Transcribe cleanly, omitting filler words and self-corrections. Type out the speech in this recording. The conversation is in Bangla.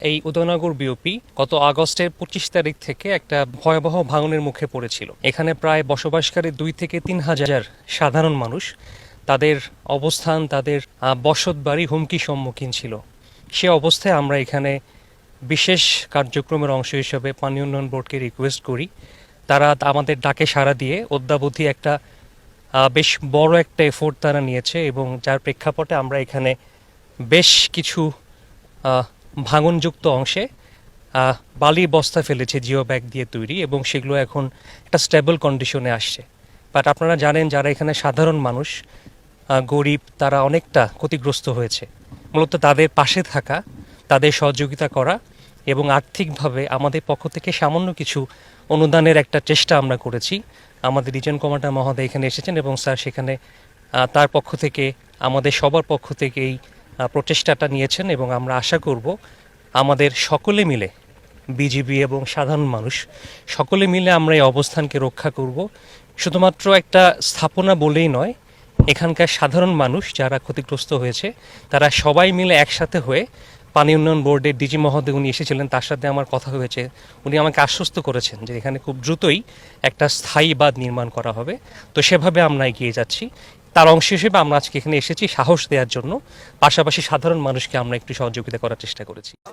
এই উদয়নগর বিওপি গত আগস্টের ২৫ তারিখ থেকে একটা ভয়াবহ ভাঙনের মুখে পড়েছিল। এখানে প্রায় বসবাসকারী ২ থেকে ৩ হাজার সাধারণ মানুষ, তাদের অবস্থান, তাদের বসত বাড়ি হুমকির সম্মুখীন ছিল। সে অবস্থায় আমরা এখানে বিশেষ কার্যক্রমের অংশ হিসেবে পানি উন্নয়ন বোর্ডকে রিকোয়েস্ট করি, তারা আমাদের ডাকে সাড়া দিয়ে অদ্যাবধি একটা বেশ বড় একটা এফোর্ট তারা নিয়েছে এবং যার প্রেক্ষাপটে আমরা এখানে বেশ কিছু ভাঙনযুক্ত অংশে বালির বস্তা ফেলেছে জিও ব্যাগ দিয়ে তৈরি, এবং সেগুলো এখন একটা স্টেবল কন্ডিশনে আসছে। বাট আপনারা জানেন, যারা এখানে সাধারণ মানুষ, গরিব, তারা অনেকটা ক্ষতিগ্রস্ত হয়েছে। মূলত তাদের পাশে থাকা, তাদের সহযোগিতা করা এবং আর্থিকভাবে আমাদের পক্ষ থেকে সামান্য কিছু অনুদানের একটা চেষ্টা আমরা করেছি। আমাদের রিজন কমান্ডার মহোদয় এখানে এসেছেন এবং স্যার সেখানে তার পক্ষ থেকে, আমাদের সবার পক্ষ থেকে এই প্রচেষ্টাটা নিয়েছেন, এবং আমরা আশা করব আমাদের সকলে মিলে, বিজিবি এবং সাধারণ মানুষ সকলে মিলে আমরা এই অবস্থানকে রক্ষা করব। শুধুমাত্র একটা স্থাপনা বলেই নয়, এখানকার সাধারণ মানুষ যারা ক্ষতিগ্রস্ত হয়েছে তারা সবাই মিলে একসাথে হয়ে, পানি উন্নয়ন বোর্ডের ডিজি মহোদয় উনি এসেছিলেন, তার সাথে আমার কথা হয়েছে, উনি আমাকে আশ্বস্ত করেছেন যে এখানে খুব দ্রুতই একটা স্থায়ী বাঁধ নির্মাণ করা হবে। তো সেভাবে আমরা এগিয়ে যাচ্ছি। তার অংশ হিসেবে আমরা আজকে এখানে এসেছি সাহস দেওয়ার জন্য, পাশাপাশি সাধারণ মানুষকে আমরা একটু সহযোগিতা করার চেষ্টা করেছি।